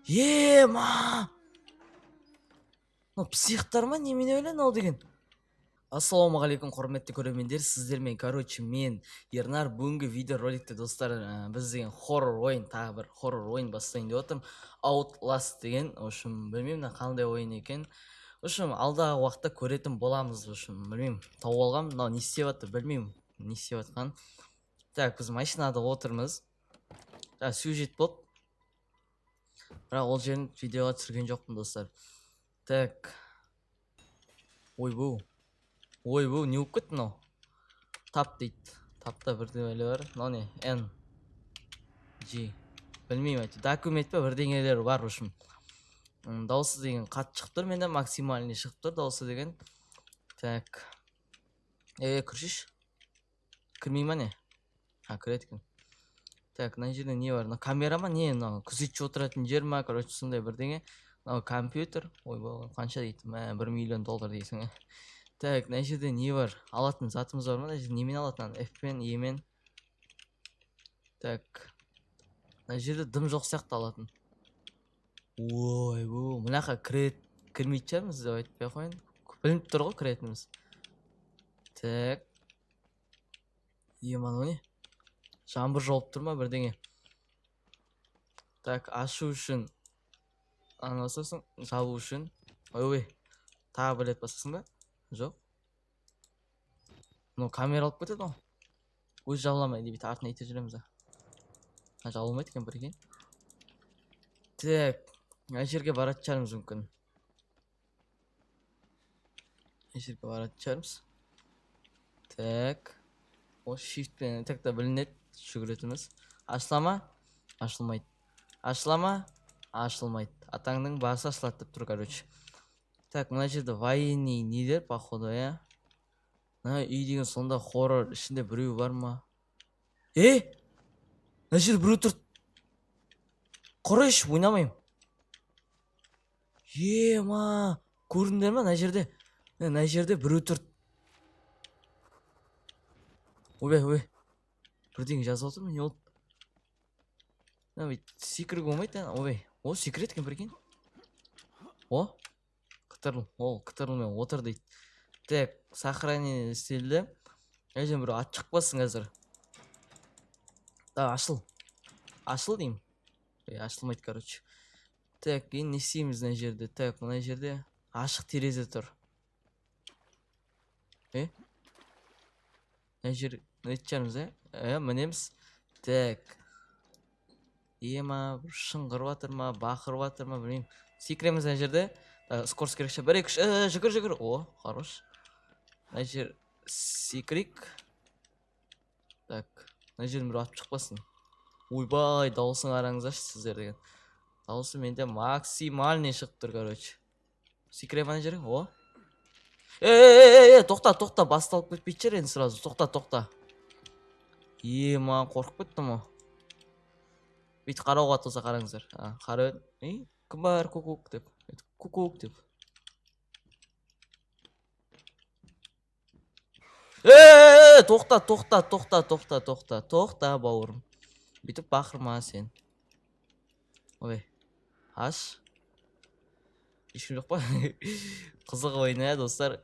Ема! Психтар ма немене ойлан ол деген? Ассалаумағалейкум құрметті көрермендер, сіздермен мен Ернар бүгінгі видеороликте достар біз деген хоррор ойын, тағы бір хоррор ойын бастайын деп отырмын. Outlast деген, общем, білмеймін қандай ойын екен. Общем, алдағы уақытта көретін боламыз, общем, білмеймін. Тауып алғам, мынау не істеп жатыр, білмеймін, не істеп жатқан. Так, біз машинада отырмыз. Сюжет болып. Бірақ ол жерін видеоға түсірген жоқпын достар. Так. Ойбу, не болып кетті мынау? Тап дейді. Тапта бірдеңелер бар. Мынау не? N G. Білмеймін әйтеуір. Документ па бірдеңелер бар үшін. Дауысы деген қатты шығып тұр. Менде максимальный шығып тұр дауысы деген. Так. Кіршіш. Кірмей ма не? Кіреді екен. Так, мына жерде не бар? Мына камера ма не? Мынау күзетші отыратын жер ма? Короче, сондай бірдеңе. Мынау компьютер. Ойбай, қанша дейді? $1 миллион дейсің. Так, мына жерде не бар? Алатын затымыз бар ма? Мына жерде немен алатын? F-пен, E-мен. Так. Мына жерде дым жоқ сияқты алатын. Ойбу, мынақа кірмейтін шығармыз деп айтпай ақ қояйын. Білініп тұр ғой кіретініміз. Так. Мынау не? Жаңбыр жауып тұр ма бірдеңе? Так, ашу үшін басасың, жабу үшін. Ой, тағы бір рет басасың ба? Жоқ. Мынау камера алып кетеді ғой. Өз жабыламай деп артына ите жүреміз. Жабылмайды екен бір екен. Так, мына жерге баратын шығармыз мүмкін. Мына жерге баратын шығармыз. Так. Ол shiftпен тақта білінеді жүгіретіміз. Ашыла ма? Ашылмайды. Ашыла ма? Ашылмайды. Атаңның басы ашылады деп тұр, короче. Так, мына жерде военный нелер, походу, я. Мына үй деген сонда хоррор, ішінде біреу бар ма? Мына жерде біреу тұр. Құрайшы, ойнамайым. Ема, көрдіңдер ма? Мына жерде біреу тұр. Ой. Бірдеңе жазып отырмын, не болды? Секіріп болмайды. Ой, о, секірет екен бірген. О, қытырылмен отыр дейді. Так, сохранение істелді. Әжем бір ат шықпасын қазір. Ашыл деймін. Ашылмайды, короче. Так, не істейміз мына жерде? Так, мына жерде ашық терезе тұр. Мына жер нетчармыз, мінеміз. Так. Ема, шыңғыр батыр ма, бақыр батыр ма, білмеймін. Секіреміз мына жерде. Скорс керекші. 1-2-3. Жүгір. О, хорош. Мына жер секірек. Так. Мына жерден бір атып шықпасын. Ойбай, дауысын қараңыздаршы сіздер деген. Дауысы менде максимальный шығып тұр, короче. Секірем мына жерге. О. Тоқта. Басталып кетпейді жер енді сразу. Тоқта. Ема, қорқып кеттім о. Бүйтіп қарауға атылса қараңыздар. Қара кім бар? Кукук деп. Тоқта, бауырым. Бүйтіп бақырма сен. Ой, аш. Ешкім жоқ па? Қызық ойна, достар.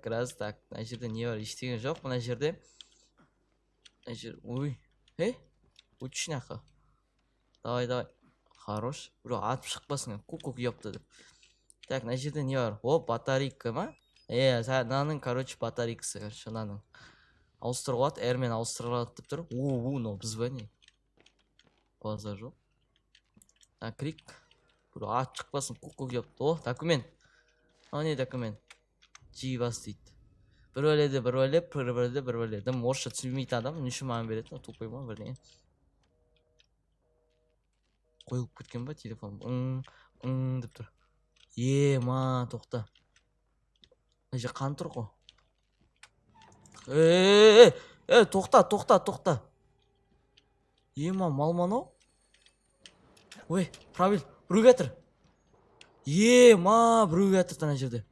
Крас, так. Мына жерде не бар? Ештеңе жоқ. Мына жерде. Ой. Учиняқа. Давай. Хорош. Бро, атып шықпасын. Кукук ёпты деп. Так, мына жерде не бар? О, батарейка ма? Мынаның, короче, батарейкасы. Мынаның. Ауыстырылады, әрмен ауыстырылады деп тұр. Но біз ба не? Базар жоқ. Крик. Бро, атып шықпасын. Кукук ёпты. О, документ. Не документ? Дживас дейді. Бір бөледі. Дым орысша түсінбейтін адам. Не үшін маған береді? Тупой ма бірдеңе? Қойылып кеткен ба телефон? Деп тұр. Ема, тоқта. Мына қан тұр ғой. Тоқта. Ема, малманау? Ой, правил, біреу кетір. Ема, біреу кетір тана жерде.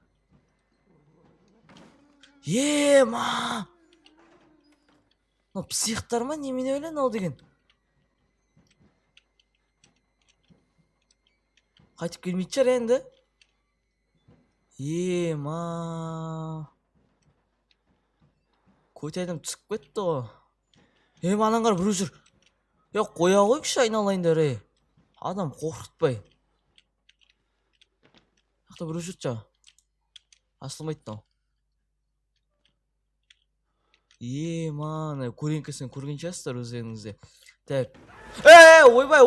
Ема! Психтар ма немене ойлан ол деген? Қайтып келмейді шығар енді. Ема. Көтайдым түсіп кетті ғой. Анаң қар біреу жүр. Қоя қойшы айналайындар, Адам қорқытпай. Жақта біреу жүр жа. Асылмайды мынау. Ема, көреңкесін көрген шығарсыздар өздеріңізде. Так. Ойбай,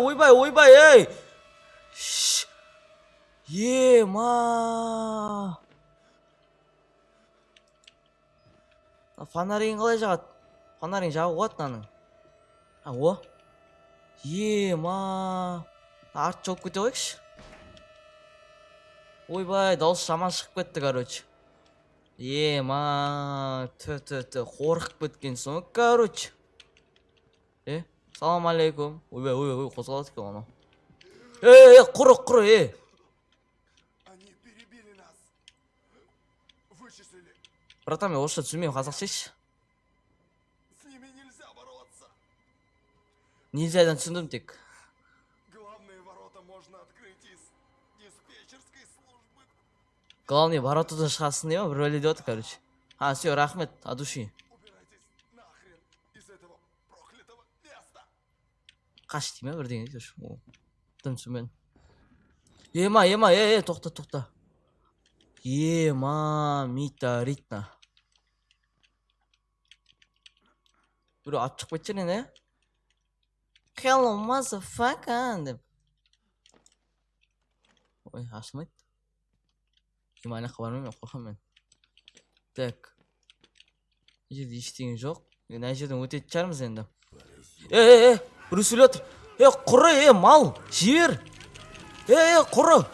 Ема. Фонарин қалай жағады? Фонарин жағы қуат наның. О. Ема. Арт жоғып кете қойықшы. Ойбай, дауыс жаман шығып кетті, короче. Ема. Қорқып кеткен соң, короче. Салам алейкум. Ойбай, қозғалады екен анау. Құры. Они перебили нас. Вычислили. Братан, мен орысша түсінбеймін, қазақша еш. С ними нельзя бороться. Нельзядан түсіндім тек. Главные ворота можно открыть из диспетчерской службы. Главный воротадан шығасың дейма, бір бәле деп отыр, короче. Все, рахмет, адуши. Убирайтесь нахрен из этого проклятого места. Қаш дейме, бірдеңе дейші. Дым түсінбедім. Ема, тоқта. Ема, мита, ритна. Біреу ат шығып кетші не? Hello, motherfucker, деп. Ой, ашылмайды. Ема, ана қабармын, мен қорқам мен. Так. Жерде ештеңе жоқ. Ана жерден өтетін шығармыз енді. Біреу сөйлеп отыр. Құры, мал, жібер. Құры.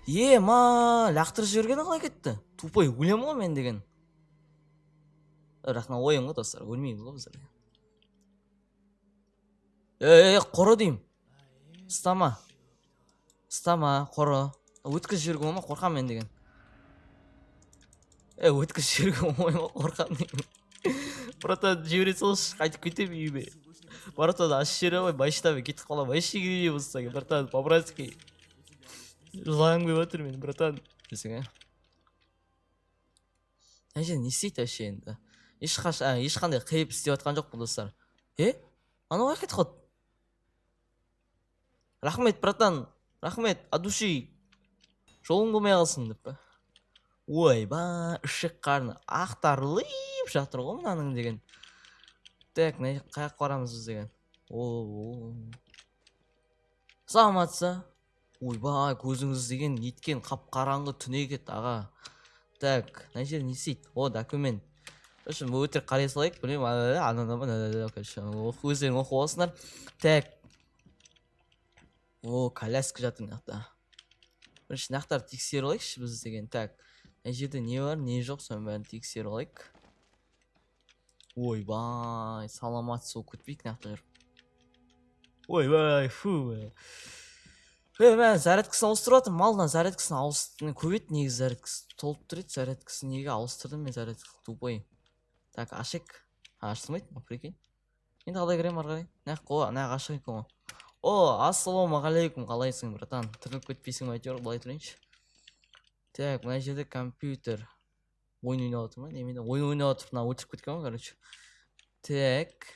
Ема, лақтырып жібергені қалай кетті? Тупой өлем ғой мен деген. Бірақ ойын ғой достар, өлмейміз ғой біздер. Құры дейм. Стама, құры. Өткіз жіберген ма, қорқам мен деген. Өткіз жіберген ма, қорқам деген. Братан, жібере салшы, қайтып кетем үйіме. Братан, аш жері ғой, байшытабы кетіп қала, байшы кереме болса, братан, по-братски. Жылағым кеп отыр мен, братан. Десің, не істейді әше енді? Ешқандай қиып істеп атқан жоқ бұл достар. Анау қай кетіп қойды? Рахмет, братан. Рахмет, адуши. Жолың болмай қалсын деп па. Ойба, ішік қарны ақтарылып жатыр ғой мынаның деген. Так, қаяқ барамыз біз деген. Саламатса. Ойбай, көзіңіз деген неткен қап-қараңғы түнекет аға. Так, мына жерде не істейді? Документ. Үшін өтірік қарай салайық, білмеймін, өздерің оқып алсыңдар. Так. Коляска жатыр мынақта. Бірінші нақтарды тексеріп алайықшы біз деген. Так, мына жерде не бар, не жоқ, соның бәрін тексеріп алайық. Ойбай, саламатсыз ол күтпейік нақта жүр. Ойбай, фу. Мен зарядкасын ауыстырып атым, малдан зарядкасын ауыстырдым. Көбет негіз зарядкасын. Толып тұр еді зарядкасын, неге ауыстырдым мен зарядкасын, тупой. Так, ашек. Ашылмайды, прикинь. Енді қалай кірем арғарай? Нақ ашық екен ғой. Ассаламу алейкум, қалайсың, братан? Тіріліп кетпейсің бе әйтеуір, былай тұрайыншы. Так, мына жерде компьютер. Ойын ойнап отыр ма? Неменде? Ойын ойнап отыр, мына өтіріп кеткен ғой, короче. Так.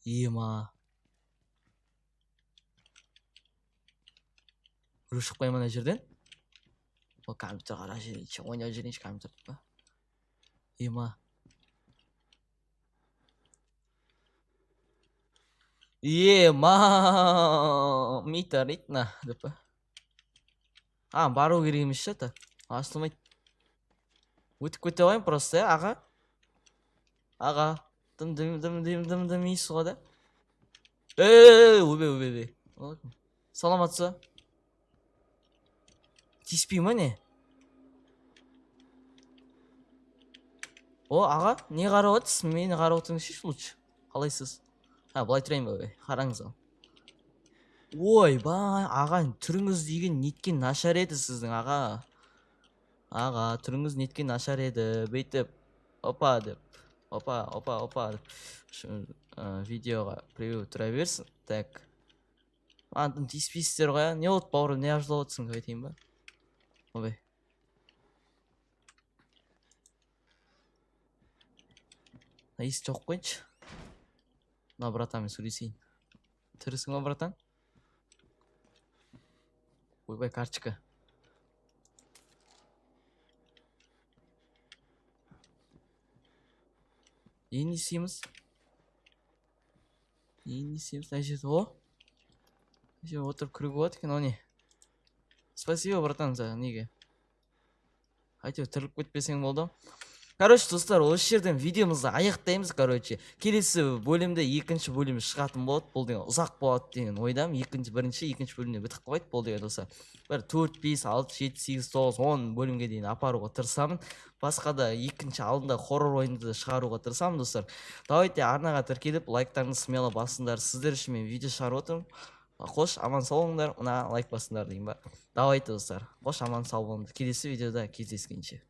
Ема. Біреу шықпай мына жерден? Компьютер қара жерейінші, ойнап жерейінші компьютер деп па? Ема. Мита ритна деп па? Бару керек емес шата. Ашылмайды. Өтіп кете қойым просто, аға. Аға. Дым ейсіз ғой да. Өбе. Саламатса. Тиіспей ма не? Аға, не қарап отырсыз? Мені қарап отырыңызшы лучше. Қалайсыз? Былай тұрайын ба, қараңыз ал. Ойбай, аға, түріңіз деген неткен нашар еді сіздің, аға. Аға, түріңіз неткен нашар еді. Бейтіп, опа деп. Опа деп. Видеоға біреу тұра берсін. Так. антын тиіспейсіздер ғой, не болды бауырым, не жылап отырсың деп айтайын ба? Ойбай. Иіс жоқ қойыншы. Мына братанмен сөйлесейін. Тірісің ба, братан? Ойбай, карточка. Не істейміз? Не істейміз? Мына жерде, о! Мына жерде отырып күлуге болады екен, о не? Спасибо, братан, за неге. Әйтеуір тіріліп кетпесең болды. Короче, достар, осы жерден видеомызды аяқтаймыз, короче. Келесі бөлімде екінші бөлім шығатын болады. Бұл деген ұзақ болады деген ойдамын. Бірінші, екінші бөлімде бітіп қалмайды. Бұл деген достар. Бір 4, 5, 6, 7, 8, 9, 10 бөлімге дейін апаруға тырысамын. Басқа да екінші алдында хоррор ойынды да шығаруға тырысамын, достар. Давайте арнаға тіркеліп, лайктарыңызды смело басыңдар. Сіздер үшін мен видео шығарып отырмын. Қош, аман сау болыңдар. Мына лайк басыңдар деймін ба. Давайте, достар. Қош, аман сау болыңдар. Келесі видеода кездескенше.